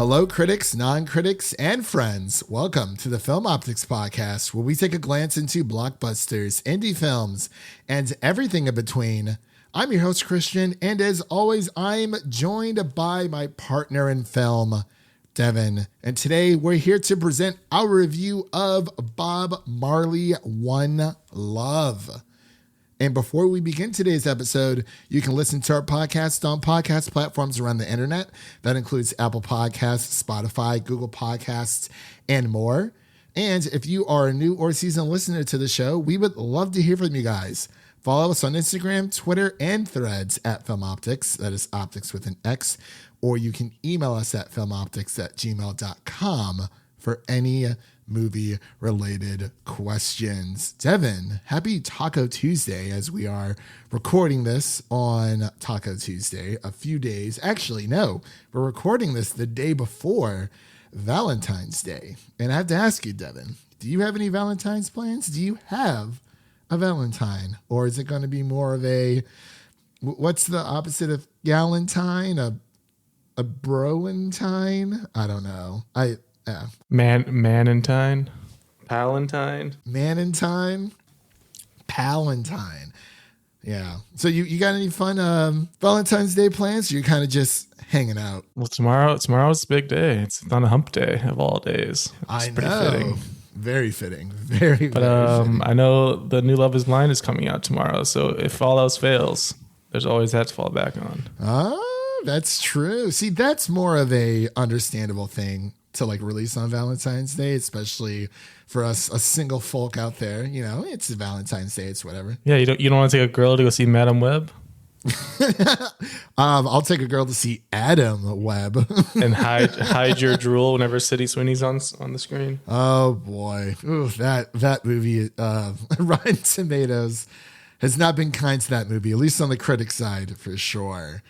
Hello, critics, non-critics, and friends. Welcome to the Film Optix podcast, where we take a glance into blockbusters, indie films, and everything in between. I'm your host, Christian, and as always, I'm joined by my partner in film, Devin. And today, we're here to present our review of Bob Marley, One Love. And before we begin today's episode, you can listen to our podcast on podcast platforms around the internet. That includes Apple Podcasts, Spotify, Google Podcasts, and more. And if you are a new or seasoned listener to the show, we would love to hear from you guys. Follow us on Instagram, Twitter, and Threads at Film Optix. That is Optix with an X. Or you can email us at filmoptix@gmail.com for any movie-related questions. Devin, happy Taco Tuesday as we are recording this on Taco Tuesday a few days. Actually, no, we're recording this the day before Valentine's Day. And I have to ask you, Devin, do you have any Valentine's plans? Do you have a Valentine? Or is it going to be more of a, what's the opposite of Galentine? A Broentine? I don't know. Manentine? Palentine? Manentine? Palentine. Yeah. So you got any fun Valentine's Day plans? Or you're kind of just hanging out? Well, tomorrow's a big day. It's on a hump day of all days. I pretty know. Fitting. Very fitting. Very fitting. I know the new Love is Blind is coming out tomorrow. So if all else fails, there's always that to fall back on. Oh, that's true. See, that's more of a understandable thing to like release on Valentine's Day, especially for us, a single folk out there. You know, it's Valentine's Day, it's whatever. Yeah, you don't want to take a girl to go see Madam Web? I'll take a girl to see Adam Webb And hide your drool whenever City Sweeney's on the screen. Oh boy. Ooh, that movie, Rotten Tomatoes has not been kind to that movie, at least on the critic side for sure.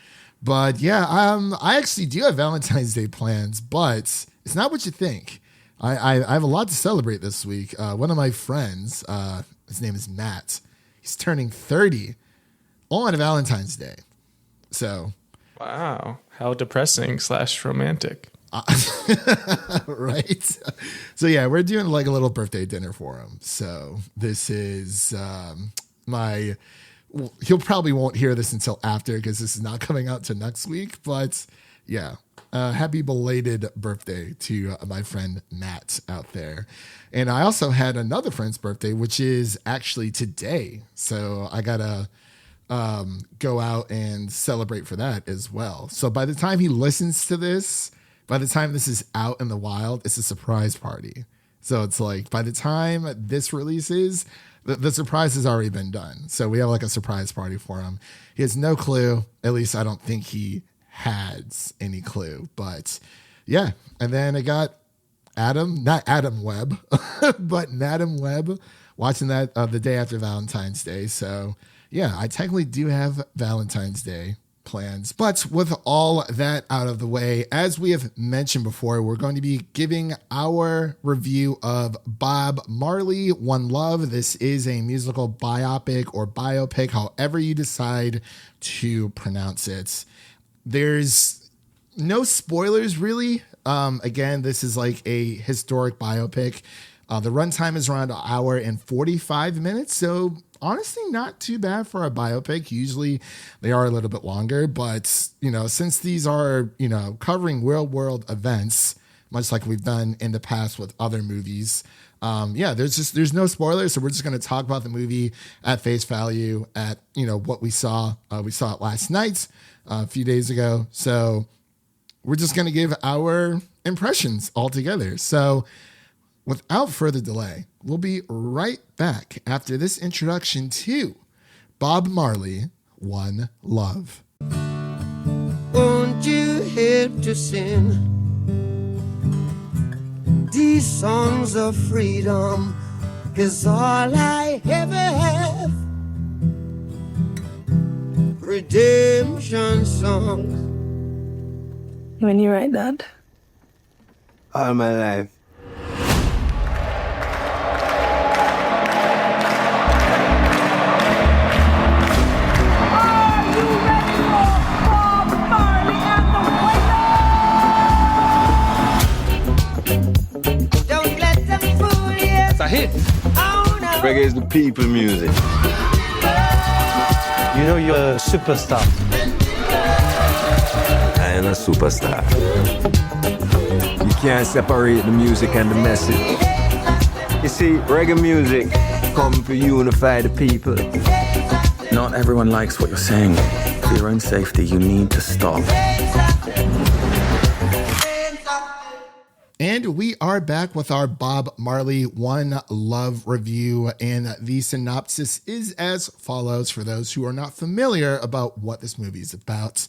But yeah, I actually do have Valentine's Day plans, but it's not what you think. I have a lot to celebrate this week. One of my friends, his name is Matt. He's turning 30 on Valentine's Day. So, wow, how depressing / romantic. Right. So yeah, we're doing like a little birthday dinner for him. So this is he'll probably won't hear this until after because this is not coming out to next week. But yeah, happy belated birthday to my friend Matt out there. And I also had another friend's birthday, which is actually today. So I got to go out and celebrate for that as well. So by the time he listens to this, by the time this is out in the wild, it's a surprise party. So it's like by the time this releases, the surprise has already been done. So we have like a surprise party for him. He has no clue. At least I don't think he has any clue. But yeah. And then I got not Adam Webb, but Madam Webb watching that the day after Valentine's Day. So yeah, I technically do have Valentine's Day plans. But with all that out of the way, as we have mentioned before, we're going to be giving our review of Bob Marley, One Love. This is a musical biopic or biopic, however you decide to pronounce it. There's no spoilers, really. Again, this is like a historic biopic. The runtime is around an hour and 45 minutes, so honestly, not too bad for a biopic. Usually they are a little bit longer, but you know, since these are, you know, covering real world events, much like we've done in the past with other movies. Yeah, there's no spoilers. So we're just going to talk about the movie at face value at, you know, what we saw. We saw it last night, a few days ago. So we're just going to give our impressions all together. So without further delay, we'll be right back after this introduction to Bob Marley, One Love. Won't you help to sing these songs of freedom? 'Cause all I ever have, redemption songs. When you write that? All my life. Are you ready for Bob Marley and the Wailers? people music. You know you're a superstar. I am a superstar. You can't separate the music and the message. You see, reggae music come to unify the people. Not everyone likes what you're saying. For your own safety, you need to stop. And we are back with our Bob Marley One Love review, and the synopsis is as follows for those who are not familiar about what this movie is about.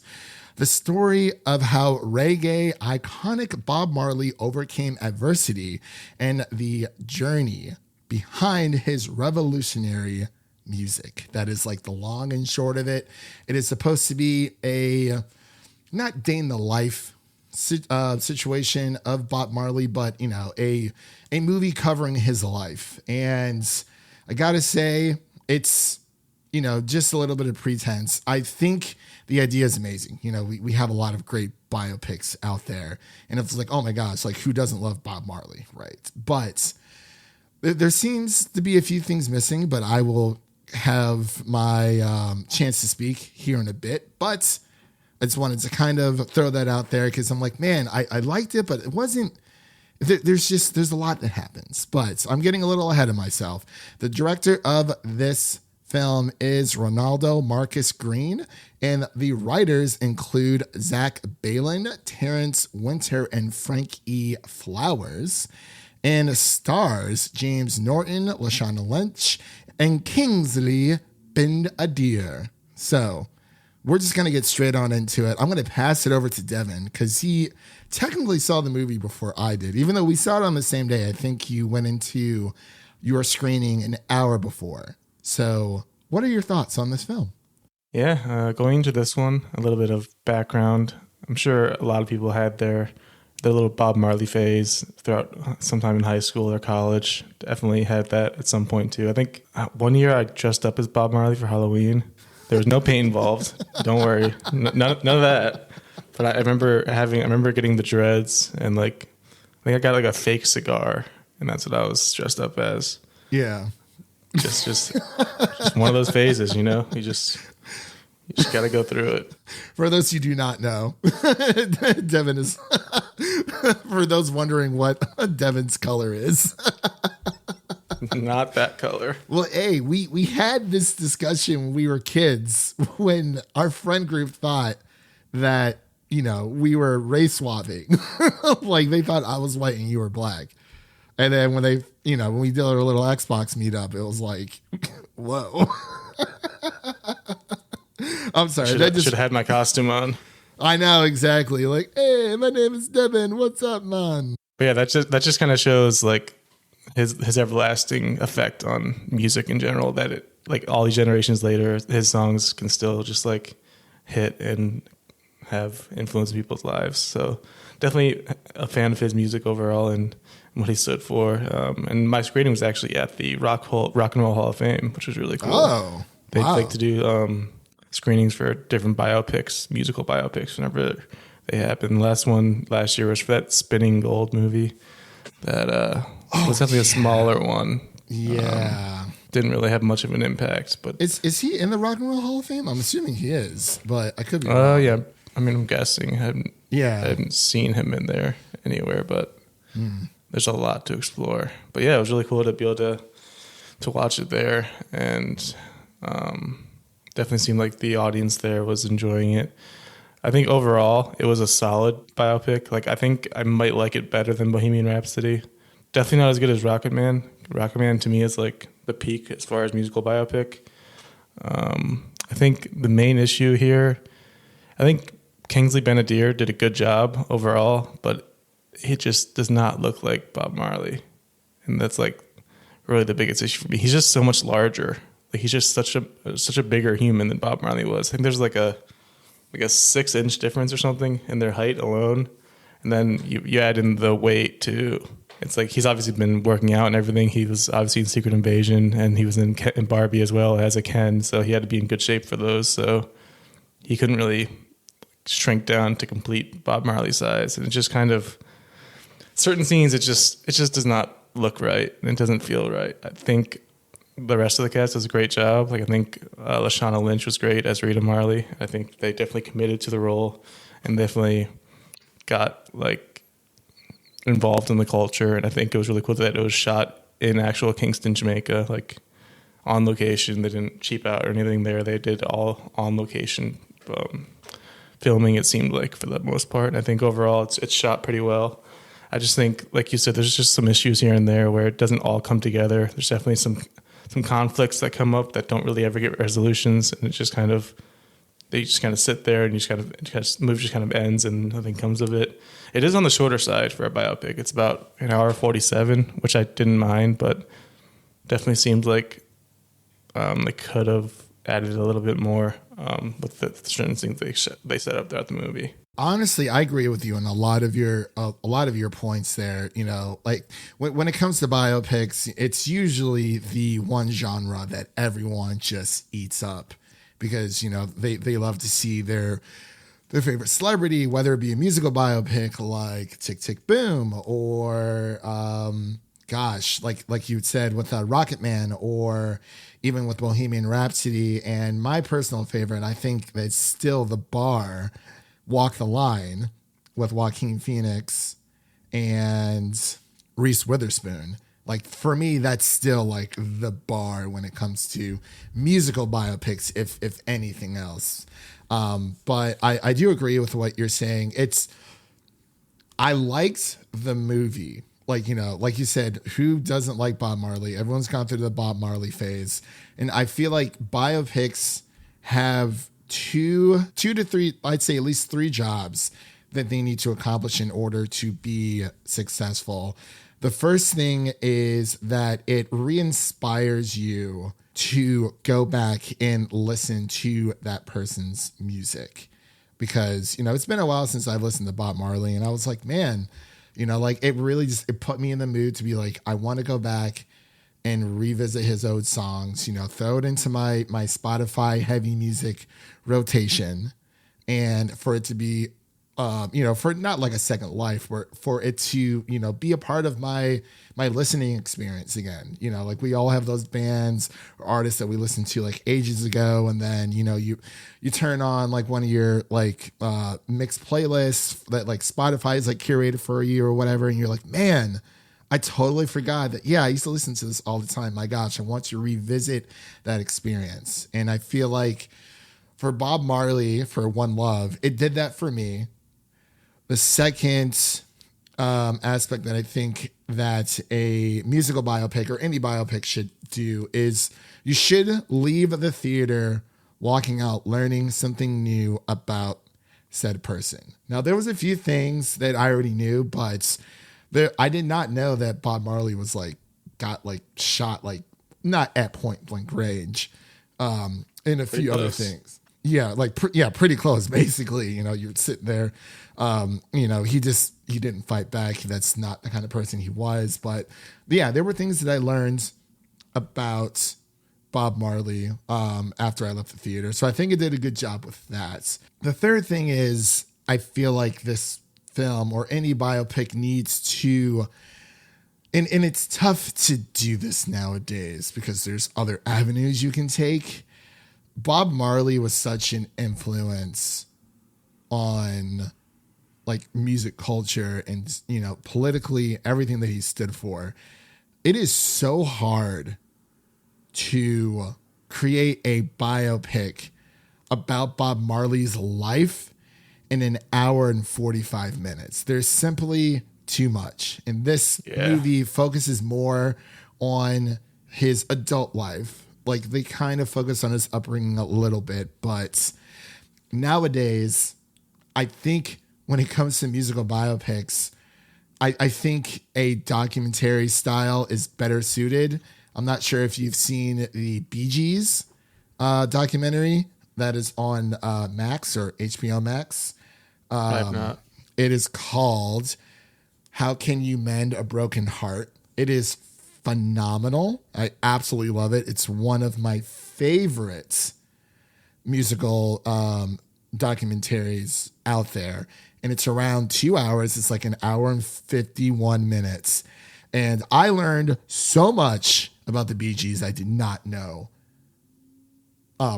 The story of how reggae iconic Bob Marley overcame adversity and the journey behind his revolutionary music. That is like the long and short of it. It is supposed to be a not day in the life situation of Bob Marley, but you know, a movie covering his life. And I gotta say, it's, you know, just a little bit of pretense. I think the idea is amazing. You know, we have a lot of great biopics out there, and it's like, oh my gosh, like who doesn't love Bob Marley, right? But there seems to be a few things missing, but I will have my chance to speak here in a bit. But I just wanted to kind of throw that out there because I'm like, man, I liked it, but it wasn't, there's a lot that happens, but I'm getting a little ahead of myself. The director of this film is Ronaldo Marcus Green, and the writers include Zach Balin, Terrence Winter, and Frank E. Flowers, and stars James Norton, Lashana Lynch, and Kingsley Ben-Adir. So we're just going to get straight on into it. I'm going to pass it over to Devin because he technically saw the movie before I did. Even though we saw it on the same day, I think you went into your screening an hour before. So what are your thoughts on this film? Yeah, going into this one, a little bit of background. I'm sure a lot of people had their little Bob Marley phase throughout sometime in high school or college. Definitely had that at some point too. I think one year I dressed up as Bob Marley for Halloween. There was no paint involved. Don't worry. None of that. But I remember getting the dreads and like, I think I got like a fake cigar and that's what I was dressed up as. Yeah. Just one of those phases, you know, you just got to go through it. For those who do not know, Devin is, for those wondering what Devin's color is. Not that color. Well, hey, we had this discussion when we were kids when our friend group thought that, you know, we were race swapping. Like they thought I was white and you were black. And then when they, you know, when we did our little Xbox meetup, it was like, whoa. I'm sorry. Should have had my costume on. I know, exactly. Like, hey, my name is Devin. What's up, man? But yeah, that just kind of shows like his everlasting effect on music in general, that it, like all these generations later, his songs can still just like hit and have influence in people's lives. So definitely a fan of his music overall and what he stood for. And my screening was actually at the Rock and Roll Hall of Fame, which was really cool. Oh, they wow. like to do screenings for different biopics, musical biopics, whenever they happen. The last one last year was for that Spinning Gold movie. That was definitely a smaller one. Yeah. Didn't really have much of an impact. But is he in the Rock and Roll Hall of Fame? I'm assuming he is, but I could be Oh, wrong. yeah. I mean, I'm guessing. I haven't seen him in there anywhere, but there's a lot to explore. But yeah, it was really cool to be able to watch it there, and definitely seemed like the audience there was enjoying it. I think overall it was a solid biopic. Like I think I might like it better than Bohemian Rhapsody. Definitely not as good as Rocket Man. Rocket Man to me is like the peak as far as musical biopic. I think the main issue here, I think Kingsley Ben-Adir did a good job overall, but he just does not look like Bob Marley. And that's like really the biggest issue for me. He's just so much larger. Like he's just such a bigger human than Bob Marley was. I think there's like a 6-inch difference or something in their height alone. And then you add in the weight too. It's like he's obviously been working out and everything. He was obviously in Secret Invasion and he was in Barbie as well as a Ken. So he had to be in good shape for those. So he couldn't really shrink down to complete Bob Marley size. And it just kind of, certain scenes, it just does not look right. And it doesn't feel right. I think the rest of the cast does a great job. Like I think Lashana Lynch was great as Rita Marley. I think they definitely committed to the role and definitely got like involved in the culture. And I think it was really cool that it was shot in actual Kingston, Jamaica, like on location. They didn't cheap out or anything there. They did all on location filming, it seemed like, for the most part. And I think overall it's shot pretty well. I just think, like you said, there's just some issues here and there where it doesn't all come together. There's definitely some conflicts that come up that don't really ever get resolutions, and it's just kind of, they just kind of sit there and you just kind of, the movie just kind of ends and nothing comes of it. It is on the shorter side for a biopic. It's about an hour 47, which I didn't mind, but definitely seemed like they could have added a little bit more with the certain things they set up throughout the movie. Honestly, I agree with you on a lot of your points there. You know, like when it comes to biopics, it's usually the one genre that everyone just eats up because, you know, they love to see their favorite celebrity, whether it be a musical biopic like Tick Tick Boom or like you said with Rocket Man, or even with Bohemian Rhapsody. And my personal favorite, I think that's still the bar, Walk the Line with Joaquin Phoenix and Reese Witherspoon. Like for me, that's still like the bar when it comes to musical biopics, if anything else. But I do agree with what you're saying. I liked the movie. Like, you know, like you said, who doesn't like Bob Marley? Everyone's gone through the Bob Marley phase. And I feel like biopics have two to three, I'd say at least 3 jobs that they need to accomplish in order to be successful. The first thing is that it re-inspires you to go back and listen to that person's music. Because, you know, it's been a while since I've listened to Bob Marley, and I was like, man, you know, like it really just, it put me in the mood to be like, I want to go back and revisit his old songs, you know, throw it into my Spotify heavy music rotation, and for it to be, you know, for not like a second life, for it to, you know, be a part of my listening experience again. You know, like we all have those bands or artists that we listened to like ages ago, and then, you know, you turn on like one of your like mixed playlists that like Spotify is like curated for you or whatever, and you're like, man, I totally forgot that. Yeah, I used to listen to this all the time. My gosh, I want to revisit that experience. And I feel like for Bob Marley, for One Love, it did that for me. The second aspect that I think that a musical biopic or any biopic should do is you should leave the theater walking out learning something new about said person. Now, there was a few things that I already knew, but I did not know that Bob Marley was like got like shot like not at point blank range, and a few other things. Yeah, like pretty close. Basically, you know, you're sitting there. You know, he didn't fight back. That's not the kind of person he was. But yeah, there were things that I learned about Bob Marley after I left the theater. So I think it did a good job with that. The third thing is I feel like this film or any biopic needs to, and it's tough to do this nowadays because there's other avenues you can take. Bob Marley was such an influence on like music culture and, you know, politically, everything that he stood for. It is so hard to create a biopic about Bob Marley's life in an hour and 45 minutes. There's simply too much. And this movie focuses more on his adult life. Like they kind of focus on his upbringing a little bit, but nowadays, I think when it comes to musical biopics, I think a documentary style is better suited. I'm not sure if you've seen the Bee Gees documentary that is on Max or HBO Max. I have not. It is called How Can You Mend a Broken Heart? It is phenomenal. I absolutely love it. It's one of my favorite musical documentaries out there. And it's around 2 hours. It's like an hour and 51 minutes. And I learned so much about the Bee Gees I did not know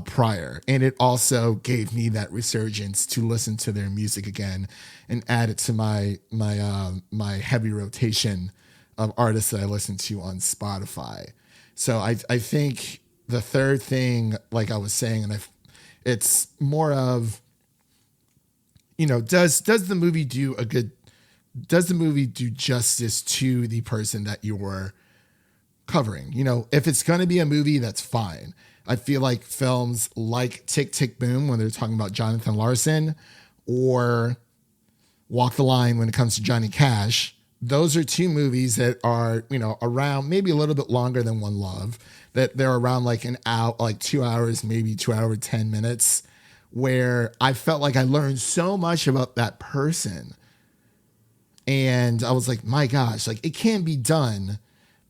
prior. And it also gave me that resurgence to listen to their music again and add it to my heavy rotation of artists that I listen to on Spotify. So I think the third thing, like I was saying, and it's more of, does the movie do justice to the person that you're covering? If it's going to be a movie, that's fine. I feel like films like Tick, Tick, Boom, when they're talking about Jonathan Larson, or Walk the Line when it comes to Johnny Cash, those are two movies that are, around maybe a little bit longer than One Love, that they're around like an hour, like 2 hours, maybe 2 hours, 10 minutes, where I felt like I learned so much about that person. And I was like, my gosh, like it can be done.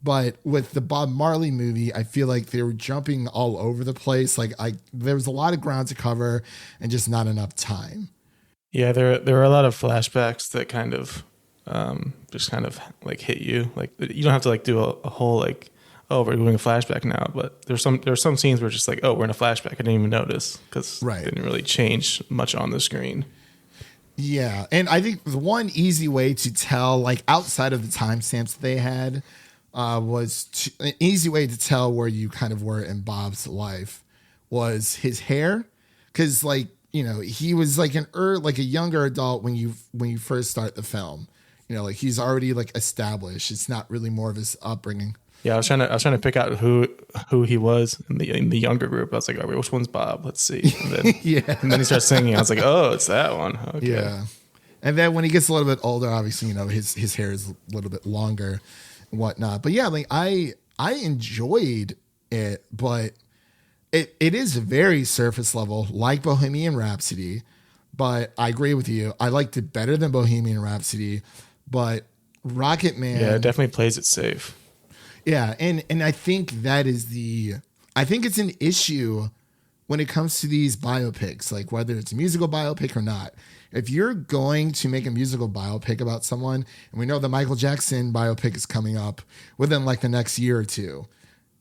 But with the Bob Marley movie, I feel like they were jumping all over the place. Like there was a lot of ground to cover and just not enough time. Yeah, there are a lot of flashbacks that kind of just kind of like hit you. Like you don't have to like do a whole like, oh, we're doing a flashback now. But there's some scenes where it's just like, oh, we're in a flashback. I didn't even notice because it didn't really change much on the screen. Yeah, and I think the one easy way to tell, like outside of the timestamps they had, was an easy way to tell where you kind of were in Bob's life was his hair, because like he was like a younger adult when you first start the film. Like he's already like established. It's not really more of his upbringing. Yeah, I was trying to pick out who he was in the younger group. I was like, all right, which one's Bob? Let's see. And then, and then he starts singing. I was like, oh, it's that one. Okay. Yeah. And then when he gets a little bit older, obviously, his hair is a little bit longer and whatnot. But yeah, like I enjoyed it, but it is very surface level, like Bohemian Rhapsody. But I agree with you. I liked it better than Bohemian Rhapsody. But Rocket Man, yeah, it definitely plays it safe. Yeah, and I think I think it's an issue when it comes to these biopics, like whether it's a musical biopic or not. If you're going to make a musical biopic about someone, and we know the Michael Jackson biopic is coming up within like the next year or two,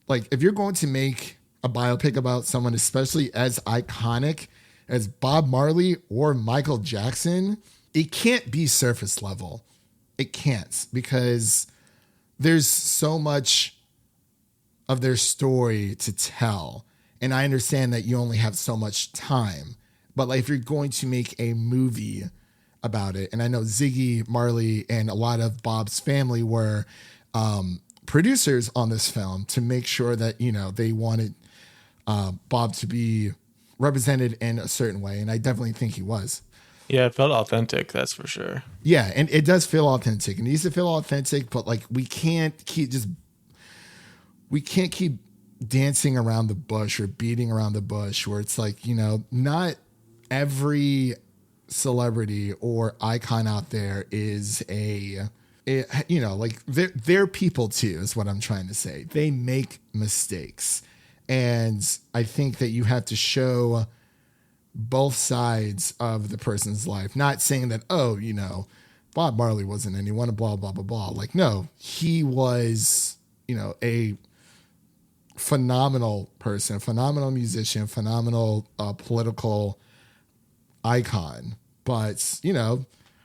like if you're going to make a biopic about someone, especially as iconic as Bob Marley or Michael Jackson, it can't be surface level. It can't, because there's so much of their story to tell. And I understand that you only have so much time. But like if you're going to make a movie about it, and I know Ziggy Marley and a lot of Bob's family were producers on this film to make sure that, they wanted Bob to be represented in a certain way. And I definitely think he was. Yeah, it felt authentic, that's for sure. Yeah, and it does feel authentic. It needs to feel authentic, but like we can't keep dancing around the bush or beating around the bush where it's like, not every celebrity or icon out there is like they're people too, is what I'm trying to say. They make mistakes. And I think that you have to show both sides of the person's life, not saying that, Bob Marley wasn't anyone, blah, blah, blah, blah. Like, no, he was, a phenomenal person, phenomenal musician, phenomenal political icon. But,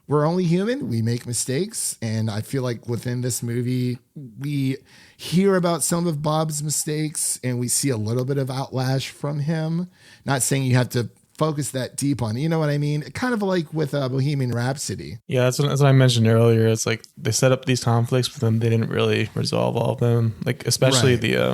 we're only human. We make mistakes. And I feel like within this movie, we hear about some of Bob's mistakes and we see a little bit of outlash from him. Not saying you have to focus that deep on, you know what I mean? Kind of like with Bohemian Rhapsody. Yeah, that's what I mentioned earlier. It's like they set up these conflicts, but then they didn't really resolve all of them. Like especially they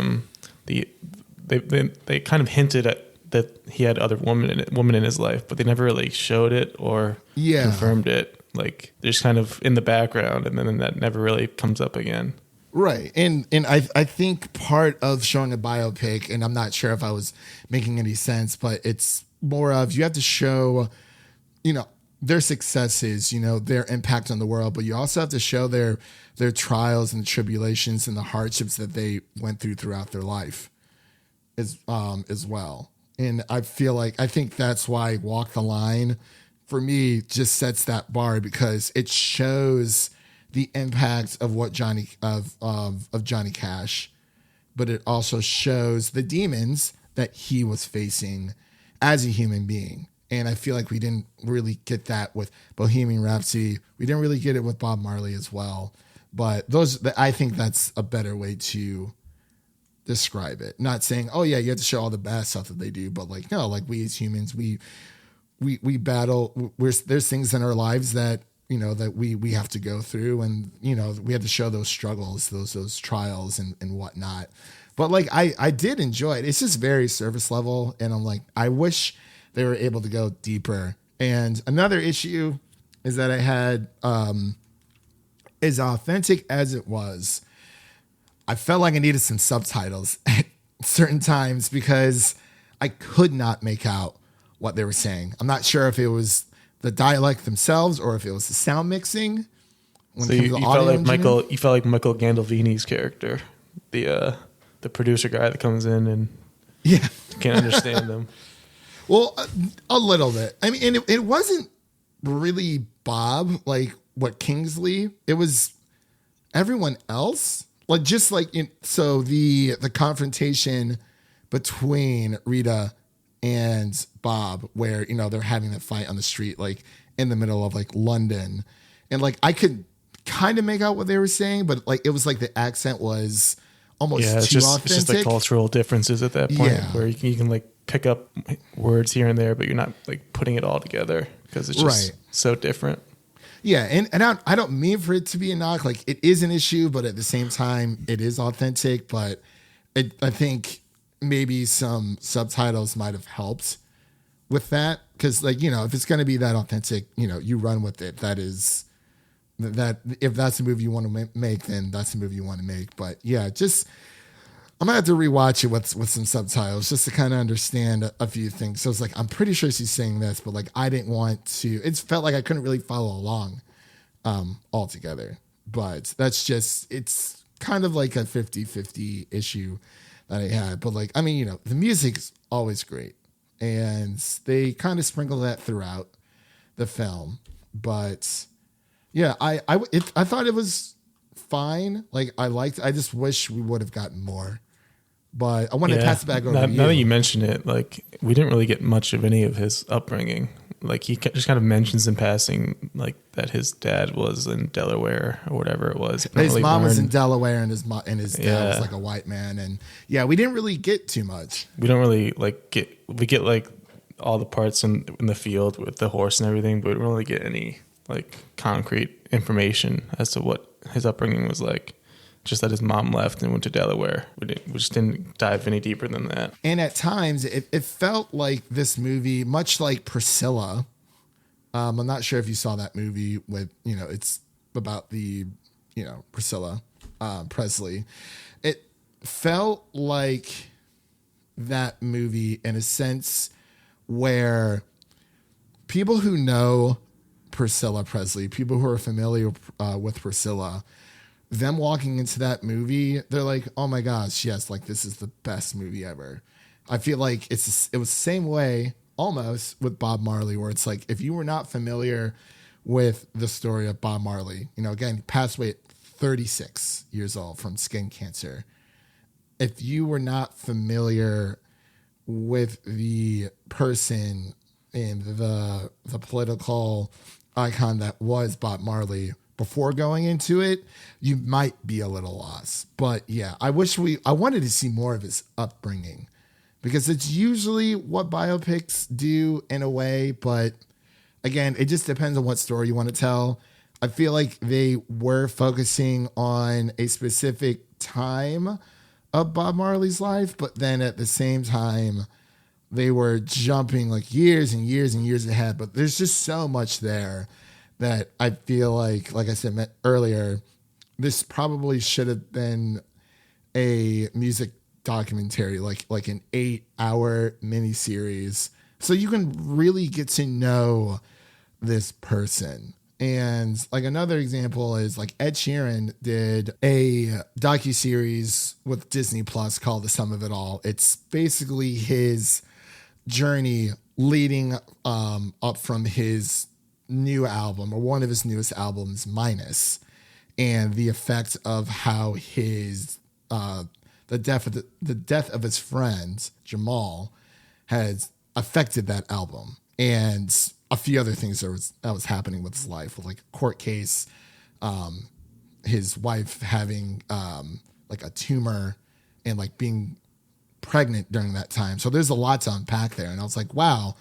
kind of hinted at that he had other women in his life, but they never really showed it or confirmed it. Like they're just kind of in the background, and then that never really comes up again. Right. And I think part of showing a biopic, and I'm not sure if I was making any sense, but it's more of you have to show, their successes, their impact on the world, but you also have to show their trials and tribulations and the hardships that they went throughout their life as well. And I think that's why Walk the Line for me just sets that bar, because it shows the impact of what Johnny Cash but it also shows the demons that he was facing as a human being. And I feel like we didn't really get that with Bohemian Rhapsody. We didn't really get it with Bob Marley as well. But I think that's a better way to describe it. Not saying, oh yeah, you have to show all the bad stuff that they do, but like, no, like we as humans, we battle. There's things in our lives that, you know, that we have to go through, and, you know, we have to show those struggles, those trials and whatnot. But like, I did enjoy it. It's just very surface level. And I'm like, I wish they were able to go deeper. And another issue is that I had, as authentic as it was, I felt like I needed some subtitles at certain times because I could not make out what they were saying. I'm not sure if it was the dialect themselves or if it was the sound mixing. So you felt like Michael Gandolfini's character, the producer guy that comes in and can't understand them. Well, a little bit. I mean, and it wasn't really Bob, like what Kingsley. It was everyone else. Like just like so the confrontation between Rita and Bob, where, you know, they're having that fight on the street, like in the middle of like London, and like I could kind of make out what they were saying, but like it was like the accent was almost too authentic. It's just the cultural differences at that point, where you can like pick up words here and there, but you're not like putting it all together because it's just so different. Yeah, and I don't mean for it to be a knock. Like, it is an issue, but at the same time, it is authentic. But I think maybe some subtitles might have helped with that. Because, like, you know, if it's going to be that authentic, you know, you run with it. That if that's a movie you want to make, then that's the movie you want to make. But yeah, just I'm gonna have to rewatch it with some subtitles just to kind of understand a few things. So it's like, I'm pretty sure she's saying this, but like I didn't want to. It felt like I couldn't really follow along altogether. But that's just, it's kind of like a 50-50 issue that I had. But like, I mean, you know, the music's always great, and they kind of sprinkle that throughout the film. But yeah, I thought it was fine. Like I just wish we would have gotten more. But I want to pass it back over to you. Now that you mention it, like we didn't really get much of any of his upbringing. Like he just kind of mentions in passing, like that his dad was in Delaware or whatever it was. His mom was in Delaware, and his dad was like a white man. And yeah, we didn't really get too much. We don't really get like all the parts in the field with the horse and everything, but we don't really get any like concrete information as to what his upbringing was like. Just that his mom left and went to Delaware. We just didn't dive any deeper than that. And at times, it felt like this movie, much like Priscilla. I'm not sure if you saw that movie with, you know, it's about the, you know, Priscilla Presley. It felt like that movie in a sense where people who know Priscilla Presley, people who are familiar with Priscilla, them walking into that movie, they're like, oh my gosh, yes, like this is the best movie ever. I feel like it was the same way almost with Bob Marley, where it's like, if you were not familiar with the story of Bob Marley, you know, again, he passed away at 36 years old from skin cancer. If you were not familiar with the person and the political icon that was Bob Marley before going into it, you might be a little lost. But yeah, I wanted to see more of his upbringing, because it's usually what biopics do in a way. But again, it just depends on what story you want to tell. I feel like they were focusing on a specific time of Bob Marley's life, but then at the same time, they were jumping like years and years and years ahead. But there's just so much there that I feel like I said earlier, this probably should have been a music documentary, like an 8-hour miniseries, so you can really get to know this person. And like another example is like Ed Sheeran did a docuseries with Disney Plus called The Sum of It All. It's basically his journey leading up from his new album, or one of his newest albums, Minus, and the effect of how his the death of his friend Jamal has affected that album, and a few other things that was happening with his life, with like a court case, his wife having like a tumor, and like being pregnant during that time. So there's a lot to unpack there, and I was like, wow.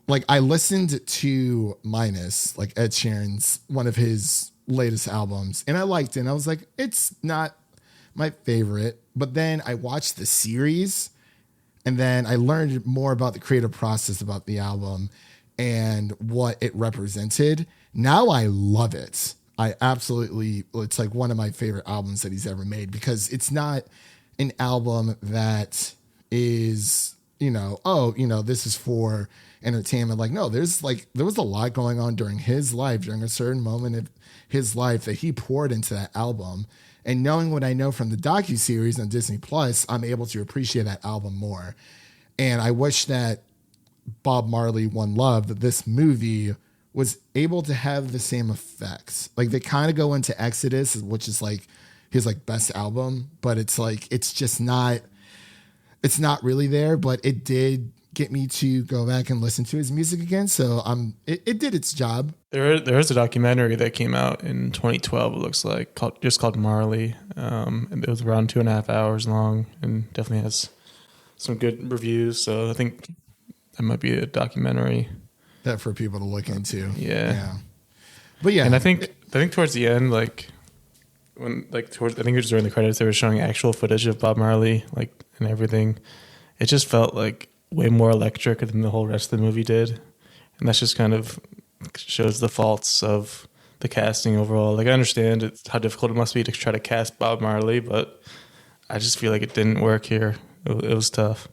Like I listened to Minus, like Ed Sheeran's, one of his latest albums, and I liked it. And I was like, it's not my favorite. But then I watched the series, and then I learned more about the creative process about the album and what it represented. Now I love it. It's like one of my favorite albums that he's ever made, because it's not an album that is, this is for entertainment. Like, no, there was a lot going on during his life, during a certain moment of his life that he poured into that album. And knowing what I know from the docuseries on Disney Plus, I'm able to appreciate that album more. And I wish that Bob Marley, One Love, that this movie was able to have the same effects. Like they kind of go into Exodus, which is like his like best album, but it's like, it's not really there, but it did get me to go back and listen to his music again. So it did its job. There is a documentary that came out in 2012. It looks like called Marley. And it was around 2.5 hours long, and definitely has some good reviews. So I think that might be a documentary that for people to look into. Yeah. But yeah, and I think towards the end, I think it was during the credits, they were showing actual footage of Bob Marley, like, and everything. It just felt like way more electric than the whole rest of the movie did. And that's just kind of shows the faults of the casting overall. Like, I understand how difficult it must be to try to cast Bob Marley, but I just feel like it didn't work here. It was tough.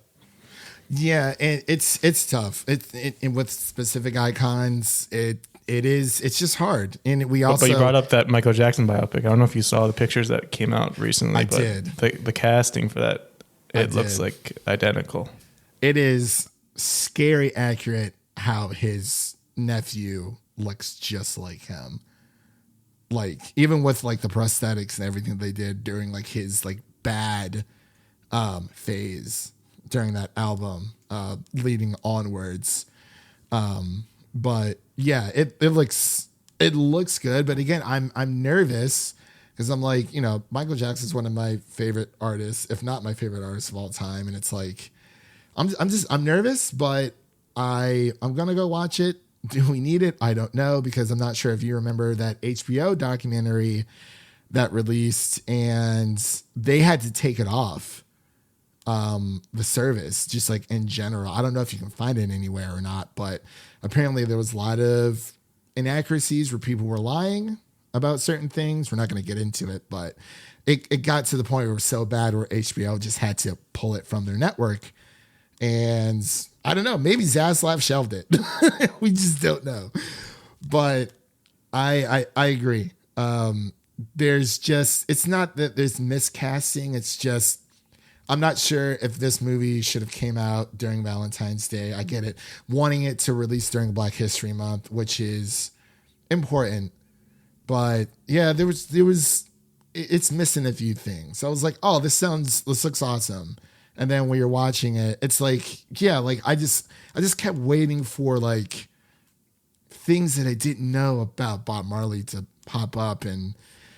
Yeah, and it's tough. And with specific icons, it's just hard. And but you brought up that Michael Jackson biopic. I don't know if you saw the pictures that came out recently. I did. The casting for that, it looks like identical. It is scary accurate how his nephew looks just like him. Like, even with like the prosthetics and everything they did during like his like bad phase during that album, leading onwards. But yeah, it looks good. But again, I'm nervous because I'm like, Michael Jackson's one of my favorite artists, if not my favorite artist of all time. And it's like, I'm nervous, but I'm going to go watch it. Do we need it? I don't know, because I'm not sure if you remember that HBO documentary that released, and they had to take it off the service, just like in general. I don't know if you can find it anywhere or not, but apparently there was a lot of inaccuracies where people were lying about certain things. We're not going to get into it, but it got to the point where it was so bad where HBO just had to pull it from their network. And I don't know, maybe Zaslav shelved it. We just don't know. But I agree. It's not that there's miscasting. It's just, I'm not sure if this movie should have came out during Valentine's Day. I get it. Wanting it to release during Black History Month, which is important. But yeah, it's missing a few things. I was like, oh, this looks awesome. And then when you're watching it, it's like, yeah, like I just kept waiting for like things that I didn't know about Bob Marley to pop up, and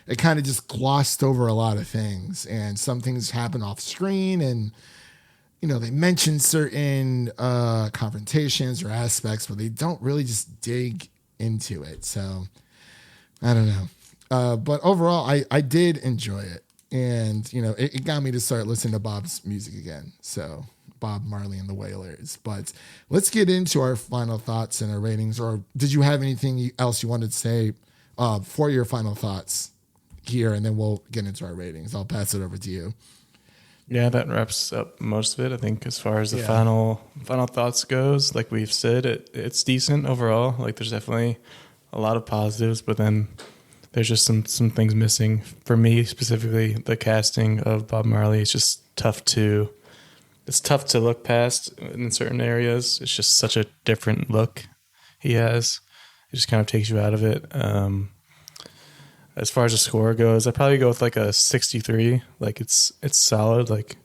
it kind of just glossed over a lot of things. And some things happen off screen, and they mention certain confrontations or aspects, but they don't really just dig into it. So I don't know. But overall, I did enjoy it. And, it got me to start listening to Bob's music again. So Bob Marley and the Wailers. But let's get into our final thoughts and our ratings. Or did you have anything else you wanted to say for your final thoughts here? And then we'll get into our ratings. I'll pass it over to you. Yeah, that wraps up most of it. I think as far as the final thoughts goes, like we've said, it's decent overall. Like there's definitely a lot of positives, but then there's just some things missing. For me specifically, the casting of Bob Marley is just tough to look past in certain areas. It's just such a different look he has. It just kind of takes you out of it. as far as the score goes, I'd probably go with like a 63. Like it's solid. Like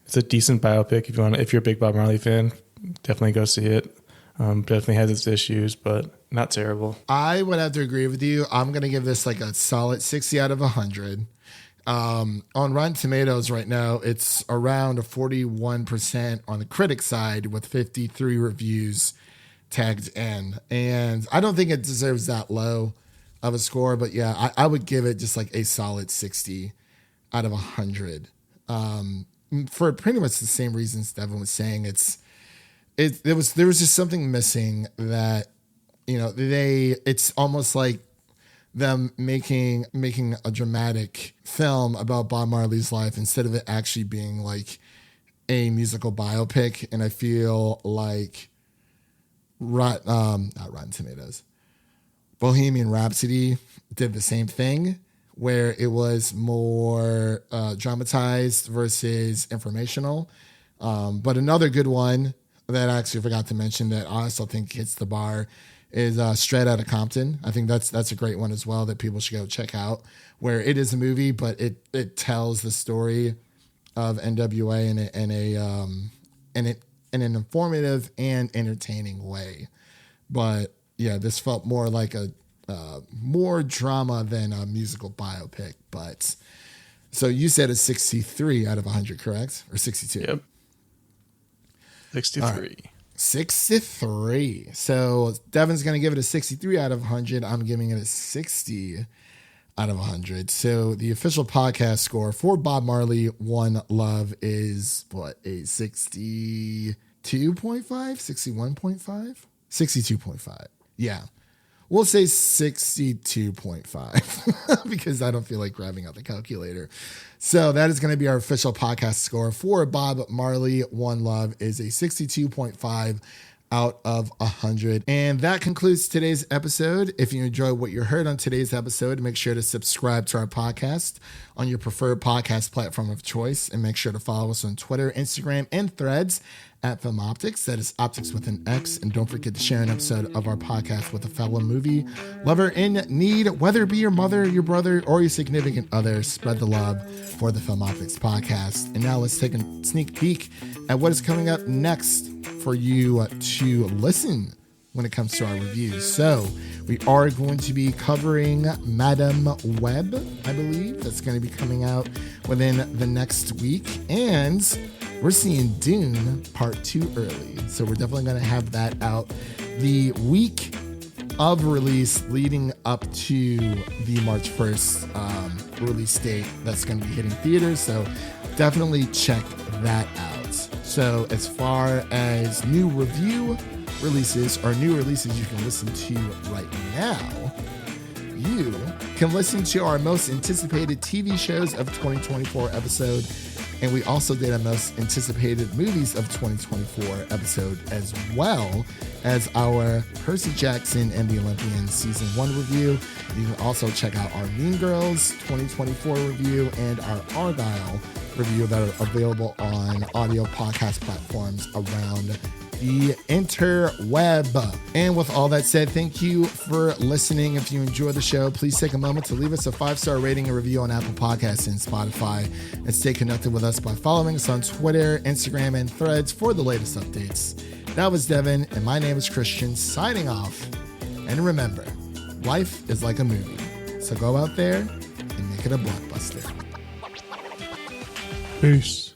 it's a decent biopic if you're a big Bob Marley fan, definitely go see it. Definitely has its issues, but not terrible. I would have to agree with you. I'm going to give this like a solid 60 out of 100. On Rotten Tomatoes right now, it's around a 41% on the critic side with 53 reviews tagged in. And I don't think it deserves that low of a score, but yeah, I would give it just like a solid 60 out of 100. For pretty much the same reasons Devin was saying. There was just something missing that, you know, it's almost like them making a dramatic film about Bob Marley's life instead of it actually being like a musical biopic. And I feel like not Rotten Tomatoes, Bohemian Rhapsody did the same thing, where it was more dramatized versus informational. But another good one that I actually forgot to mention that I also think hits the bar is Straight Outta Compton. I think that's a great one as well that people should go check out, where it is a movie, but it tells the story of NWA in an informative and entertaining way. But yeah, this felt more like a more drama than a musical biopic. But so you said a 63 out of 100, correct? Or 62? Yep. 63. Right. 63. So Devin's going to give it a 63 out of 100. I'm giving it a 60 out of 100. So the official podcast score for Bob Marley One Love is what, a 62.5, 61.5, 62.5. Yeah. We'll say 62.5 because I don't feel like grabbing out the calculator. So that is going to be our official podcast score for Bob Marley One Love is a 62.5 out of 100. And that concludes today's episode. If you enjoyed what you heard on today's episode, make sure to subscribe to our podcast on your preferred podcast platform of choice. And make sure to follow us on Twitter, Instagram, and Threads at Film Optix. That is Optix with an X. And don't forget to share an episode of our podcast with a fellow movie lover in need, whether it be your mother, your brother, or your significant other. Spread the love for the Film Optix podcast. And now let's take a sneak peek at what is coming up next for you to listen when it comes to our reviews. So we are going to be covering Madam Web, I believe. That's going to be coming out within the next week. And we're seeing Dune Part 2 early. So we're definitely going to have that out the week of release leading up to the March 1st release date that's going to be hitting theaters. So definitely check that out. So as far as new review releases or new releases you can listen to right now, you can listen to our most anticipated TV shows of 2024 episode. And we also did a most anticipated movies of 2024 episode, as well as our Percy Jackson and the Olympians season 1 review. You can also check out our Mean Girls 2024 review and our Argyle review that are available on audio podcast platforms around the interweb. And with all that said, thank you for listening. If you enjoy the show, please take a moment to leave us a 5-star rating and review on Apple Podcasts and Spotify, and stay connected with us by following us on Twitter, Instagram, and Threads for the latest updates. That was Devin, and my name is Christian, signing off. And remember, life is like a movie, so go out there and make it a blockbuster. Peace.